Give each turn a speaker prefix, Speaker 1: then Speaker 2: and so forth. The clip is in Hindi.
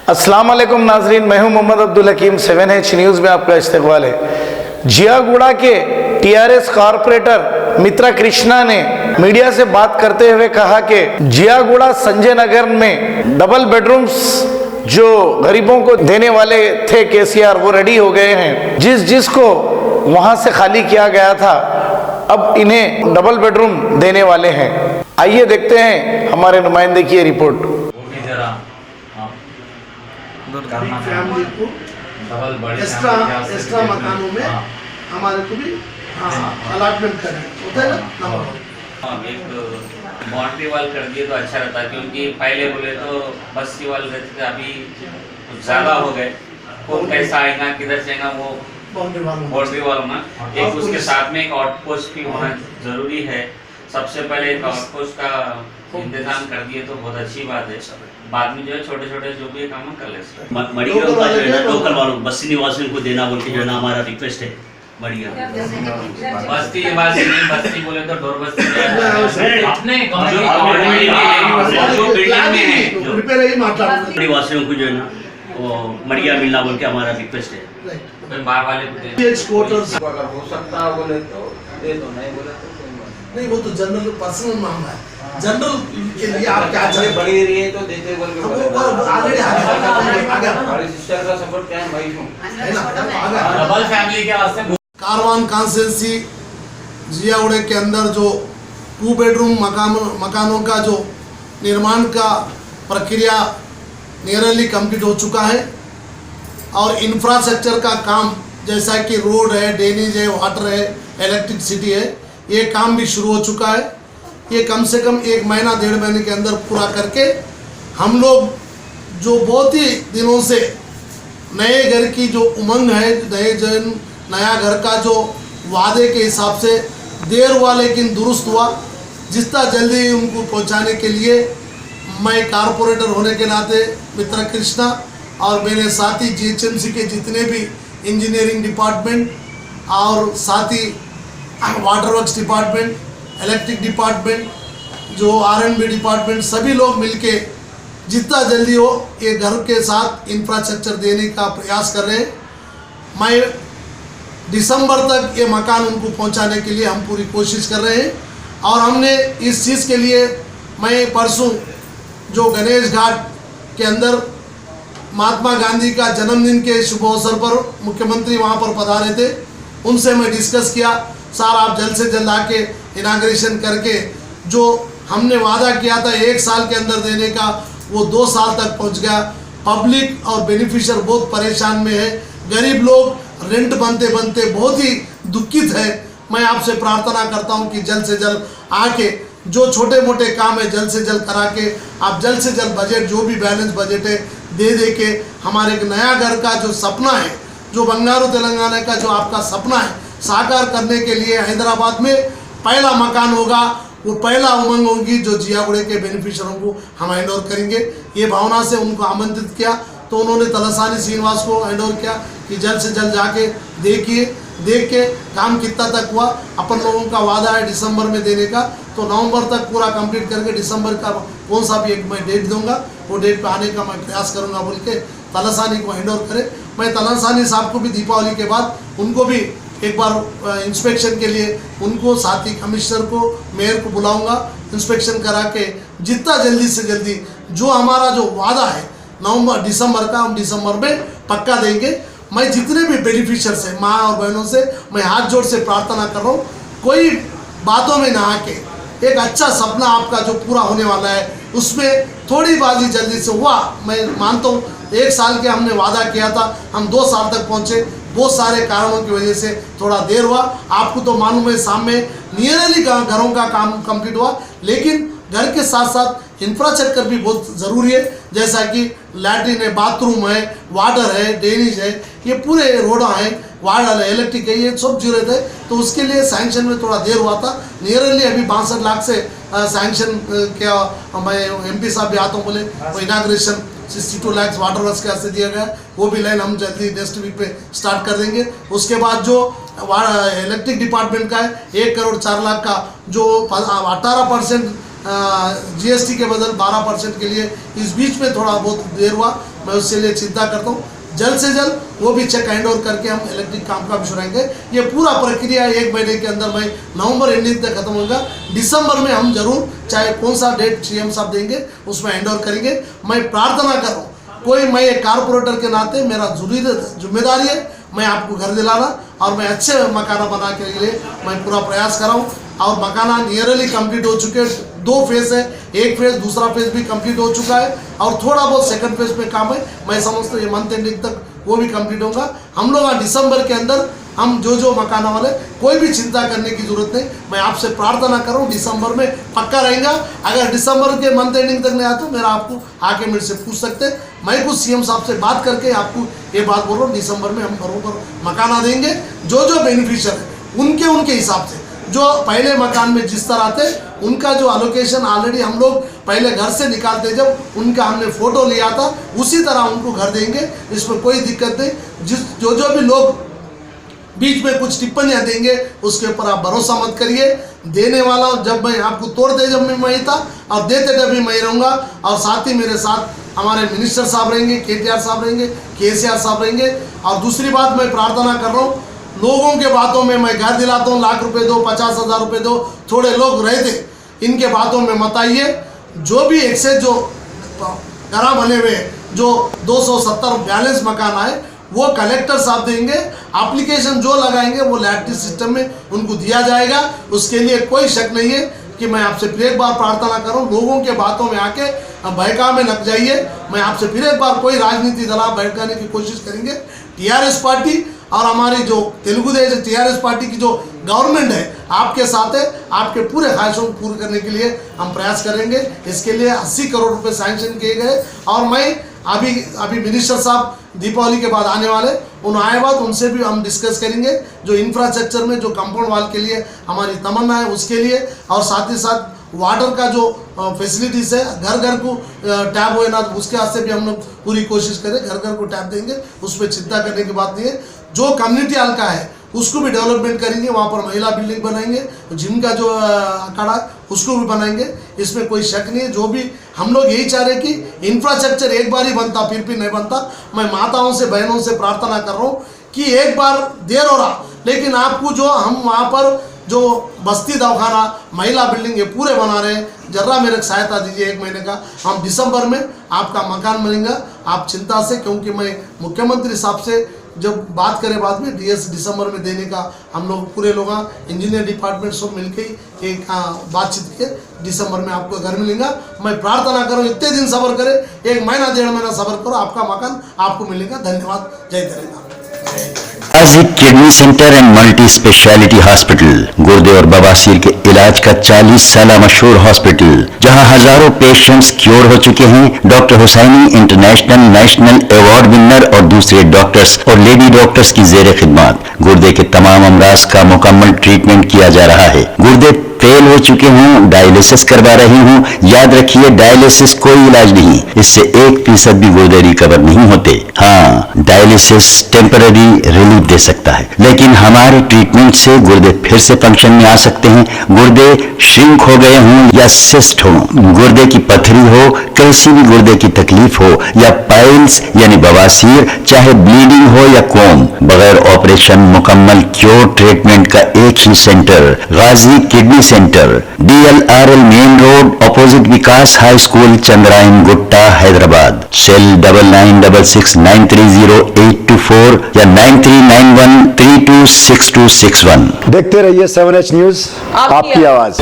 Speaker 1: अस्सलाम वालेकुम नाजरीन, मैं हूं मोहम्मद अब्दुल हकीम। 7H न्यूज़ में आपका इस्तकबाल है। जियागुड़ा के टीआरएस कॉरपोरेटर मित्रा कृष्णा ने मीडिया से बात करते हुए कहा कि जियागुड़ा संजय नगर में डबल बेडरूम्स जो गरीबों को देने वाले थे केसीआर, वो रेडी हो गए हैं। जिसको वहां से खाली किया गया था, अब इन्हें डबल बेडरूम देने वाले हैं। आइए देखते हैं हमारे नुमाइंदे की ये रिपोर्ट।
Speaker 2: फैमिली को एक्स्ट्रा मकानों में हमारे को भी अलॉटमेंट करें, होता है ना।
Speaker 3: एक बाउंड्री वाल कर दिए तो अच्छा रहता, क्योंकि पहले बोले तो बस्ती वाल रहते थे, अभी कुछ ज्यादा हो गए। कौन कैसा आएगा, किधर जाएगा, वो बाउंड्री वाल होना। एक उसके साथ में एक आउटपोस्ट भी होना जरूरी है। सबसे पहले एक आउटपोस्ट का इंतजाम कर दिए तो बहुत अच्छी बात है। बाद में जो है छोटे छोटे जो भी काम कर ले।
Speaker 4: मड़िया का जो है ना, लोकल वालों बस्ती निवासियों को देना बोल के जो है ना हमारा रिक्वेस्ट है। मड़िया
Speaker 3: बस्ती निवासी नहीं, बस्ती बोले तो डोर बस्ती अपने
Speaker 4: निवासियों को जो है ना वो मड़िया मिलना बोल के हमारा रिक्वेस्ट है।
Speaker 3: बाहर वाले को
Speaker 2: अगर हो सकता है बोले तो दे दो, नहीं बोले तो नहीं। वो तो जनरल पर्सनल मामला है। जनरल के लिए आप क्या चाहे
Speaker 5: बड़ी रही है तो देते बोल के
Speaker 2: ऑलरेडी आगे
Speaker 5: हमारी सिस्टर का सपोर्ट क्या है भाई
Speaker 2: है ना।
Speaker 3: डबल फैमिली के वास्ते
Speaker 2: कारवान कॉन्स्टिट्यूंसी जियागुड़ा के अंदर जो 2 बेडरूम मकानों का जो निर्माण का प्रक्रिया नियरली कंप्लीट हो चुका है और इंफ्रास्ट्रक्चर का काम जैसा कि रोड है, ड्रेनेज है, वाटर है, इलेक्ट्रिसिटी है, ये काम भी शुरू हो चुका है। ये कम से कम 1 महीना 1.5 महीने के अंदर पूरा करके हम लोग जो बहुत ही दिनों से नए घर की जो उमंग है, नया घर का जो वादे के हिसाब से देर हुआ लेकिन दुरुस्त हुआ, जितना जल्दी उनको पहुंचाने के लिए मैं कारपोरेटर होने के नाते मित्रा कृष्णा और मेरे साथी जीएचएमसी के जितने भी इंजीनियरिंग डिपार्टमेंट और साथ ही water works department, electric department, जो आर&बी डिपार्टमेंट, सभी लोग मिलके जितना जल्दी हो ये घर के साथ इंफ्रास्ट्रक्चर देने का प्रयास कर रहे हैं। मैं दिसंबर तक ये मकान उनको पहुंचाने के लिए हम पूरी कोशिश कर रहे हैं और हमने इस चीज़ के लिए मैं परसों जो गणेश घाट के अंदर महात्मा गांधी का जन्मदिन के शुभ अवसर पर मुख्यमंत्री वहाँ पर पधारे थे, उनसे मैं डिस्कस किया, सर आप जल्द से जल्द आके इनाग्रेशन करके जो हमने वादा किया था 1 साल के अंदर देने का, वो 2 साल तक पहुंच गया। पब्लिक और बेनिफिशियर बहुत परेशान में है, गरीब लोग रेंट बनते बनते बहुत ही दुखित है। मैं आपसे प्रार्थना करता हूं कि जल्द से जल्द आके जो छोटे मोटे काम है जल्द से जल्द करा के आप जल्द से जल्द बजट जो भी बैलेंस बजट है दे के हमारे एक नया घर का जो सपना है, जो बंगारू तेलंगाना का जो आपका सपना है, साकार करने के लिए हैदराबाद में पहला मकान होगा, वो पहला उमंग होगी जो जियागुड़ा के बेनिफिशियरों को हम हैंड ओवर करेंगे। ये भावना से उनको आमंत्रित किया तो उन्होंने तलसानी श्रीनिवास को हैंड ओवर किया कि जल्द से जल्द जाके देख के काम कितना तक हुआ। अपन लोगों का वादा है दिसंबर में देने का, तो नवंबर तक पूरा कंप्लीट करके दिसंबर का कौन सा भी एक मैं डेट दूंगा, वो डेट पे आने का मैं प्रयास करूंगा बोल के तलसानी को हैंड ओवर करे। मैं तलसानी साहब को भी दीपावली के बाद उनको भी एक बार इंस्पेक्शन के लिए उनको साथ ही कमिश्नर को, मेयर को बुलाऊंगा, इंस्पेक्शन करा के जितना जल्दी से जल्दी जो हमारा जो वादा है दिसंबर का, हम दिसंबर में पक्का देंगे। मैं जितने भी बेनिफिशियर्स हैं माँ और बहनों से मैं हाथ जोड़ से प्रार्थना कर रहा हूँ, कोई बातों में ना आके एक अच्छा सपना आपका जो पूरा होने वाला है उसमें थोड़ी बाजी जल्दी से हुआ। मैं मानता हूँ 1 साल के हमने वादा किया था, हम 2 साल तक पहुँचे, बहुत सारे कारणों की वजह से थोड़ा देर हुआ। आपको तो मालूम है सामने नियरली घरों का काम कंप्लीट हुआ, लेकिन घर के साथ साथ इंफ्रास्ट्रक्चर भी बहुत ज़रूरी है, जैसा कि लैट्रिन है, बाथरूम है, वाटर है, ड्रेनेज है, ये पूरे रोड हैं, वाटर है, इलेक्ट्रिक है, ये सब जरूरत है। तो उसके लिए सैंक्शन में थोड़ा देर हुआ था। नियरली अभी 62 लाख से सैंक्शन क्या मैं MP साहब भी आता हूँ बोले वो इनाग्रेशन 62 लाख वाटर वर्क्स के वास्ते दिया गया, वो भी लाइन हम जल्दी नेक्स्ट वीक पे स्टार्ट कर देंगे। उसके बाद जो इलेक्ट्रिक डिपार्टमेंट का है 1 करोड़ 4 लाख का जो 18% GST के बदल 12% के लिए इस बीच में थोड़ा बहुत देर हुआ। मैं उसके लिए चिंता करता हूँ। जल्द से जल्द वो भी चेक हैंड ओवर करके हम इलेक्ट्रिक काम का भी शुरुआएंगे। ये पूरा प्रक्रिया 1 महीने के अंदर में नवंबर एंडिंग तक खत्म होगा। दिसंबर में हम जरूर चाहे कौन सा डेट सीएम साहब देंगे उसमें हैंड ओवर करेंगे। मैं प्रार्थना कर रहा हूँ, मैं एक कारपोरेटर के नाते मेरा जिम्मेदारी है मैं आपको घर दिलाना और मैं अच्छे मकाना बना के लिए मैं पूरा प्रयास कर रहा हूँ। और मकाना नियरली कंप्लीट हो चुके हैं, 2 फेज़ है, एक फेज़ दूसरा फेज़ भी कंप्लीट हो चुका है और थोड़ा बहुत सेकंड फेज़ में काम है। मैं समझता हूँ ये मंथ एंडिंग तक वो भी कंप्लीट होगा। हम लोग दिसंबर के अंदर हम जो मकाना वाले कोई भी चिंता करने की जरूरत नहीं। मैं आपसे प्रार्थना कर रहा हूँ दिसंबर में पक्का रहेगा। अगर दिसंबर के मंथ एंडिंग तक नहीं आता मेरा आपको आके मेरे से पूछ सकते हैं। मैं कुछ सीएम साहब से बात करके आपको ये बात बोल रहा हूँ, दिसंबर में हम बरोबर मकाना देंगे। जो बेनिफिशियर है उनके हिसाब से जो पहले मकान में जिस तरह थे उनका जो एलोकेशन ऑलरेडी हम लोग पहले घर से निकालते जब उनका हमने फ़ोटो लिया था उसी तरह उनको घर देंगे। इसमें कोई दिक्कत नहीं। जो भी लोग बीच में कुछ टिप्पणियां देंगे उसके ऊपर आप भरोसा मत करिए। देने वाला जब मैं आपको तोड़ दे जब मैं था और देते जब भी मैं रहूँगा। और साथ ही मेरे साथ हमारे मिनिस्टर साहब रहेंगे, केटीआर साहब रहेंगे, केसीआर साहब रहेंगे। और दूसरी बात मैं प्रार्थना कर रहा हूँ, लोगों के बातों में मैं घर दिलाता हूँ, लाख रुपए दो, 50,000 रुपये दो, थोड़े लोग रहे थे इनके बातों में मत आइए। जो भी एक्सेस जो घरा बने हुए जो 270 बैलेंस मकान आए वो कलेक्टर साहब देंगे। एप्लीकेशन जो लगाएंगे वो लैटरी सिस्टम में उनको दिया जाएगा। उसके लिए कोई शक नहीं है कि मैं आपसे फिर एक बार प्रार्थना कर रहा हूँ, लोगों के बातों में आके बहका में लग जाइए। मैं आपसे फिर एक बार कोई राजनीति दलाल बहकाने की कोशिश करेंगे। टीआरएस पार्टी और हमारी जो तेलुगु देशम टीआरएस पार्टी की जो गवर्नमेंट है आपके साथ है। आपके पूरे ख्वाहिशों को पूरे करने के लिए हम प्रयास करेंगे। इसके लिए 80 करोड़ रुपए सैंक्शन किए गए। और मैं अभी मिनिस्टर साहब दीपावली के बाद आने वाले आए बाद उनसे भी हम डिस्कस करेंगे जो इंफ्रास्ट्रक्चर में जो कंपाउंड वॉल के लिए हमारी तमन्ना है उसके लिए। और साथ ही साथ वाटर का जो फैसिलिटीज़ है घर को टैप हो ना उसके वास्ते भी हम लोग पूरी कोशिश करें घर को टैप देंगे। उस पर चिंता करने की बात नहीं है। जो कम्युनिटी हल्का है उसको भी डेवलपमेंट करेंगे। वहाँ पर महिला बिल्डिंग बनाएंगे, जिम का जो अखाड़ा उसको भी बनाएंगे। इसमें कोई शक नहीं है। जो भी हम लोग यही चाह रहे हैं कि इंफ्रास्ट्रक्चर एक बार ही बनता फिर नहीं बनता। मैं माताओं से बहनों से प्रार्थना कर रहा हूँ कि एक बार देर हो रहा लेकिन आपको जो हम वहाँ पर जो बस्ती दवाखाना महिला बिल्डिंग ये पूरे बना रहे हैं, जरा मेरे सहायता दीजिए 1 महीने का। हम दिसंबर में आपका मकान बनेगा। आप चिंता से, क्योंकि मैं मुख्यमंत्री साहब से जब बात करें बाद में दिसंबर में देने का हम लोग पूरे लोग इंजीनियर डिपार्टमेंट सब मिलके ही एक बातचीत के दिसंबर में आपको घर मिलेगा। मैं प्रार्थना करूँ इतने दिन सब्र करें, 1 महीना 1.5 महीना सब्र करो, आपका मकान आपको मिलेगा। धन्यवाद। जय Telangana.
Speaker 6: Ghazi kidney centre and multi speciality hospital गुर्दे और बवासीर के इलाज का 40 साल मशहूर हॉस्पिटल जहां हजारों पेशेंट्स क्योर हो चुके हैं। Doctor Husaini international national award winner और दूसरे डॉक्टर्स और लेडी डॉक्टर्स की जेर खिदमत गुर्दे के तमाम अमराज का मुकम्मल ट्रीटमेंट किया जा रहा है। गुर्दे फेल हो चुके हों, डायलिसिस करवा रही हूँ, याद रखिए डायलिसिस कोई इलाज नहीं, इससे 1% भी गुर्दे रिकवर नहीं होते। हाँ, डायलिसिस टेम्पररी रिलीफ दे सकता है लेकिन हमारे ट्रीटमेंट से गुर्दे फिर से फंक्शन में आ सकते हैं। गुर्दे श्रिंक हो गए हों या सिस्ट हो, गुर्दे की पथरी हो, कैसी भी गुर्दे की तकलीफ हो या पाइल्स यानी बवासीर, चाहे ब्लीडिंग हो या कोम, बगैर ऑपरेशन मुकम्मल क्योर ट्रीटमेंट का एक ही centre Ghazi kidney centre, DLRL main road opposite Vikas high school, Chandrayangutta, Hyderabad. Cell 9966930824 या 9391326261।
Speaker 7: देखते रहिए 7H न्यूज, आपकी आवाज।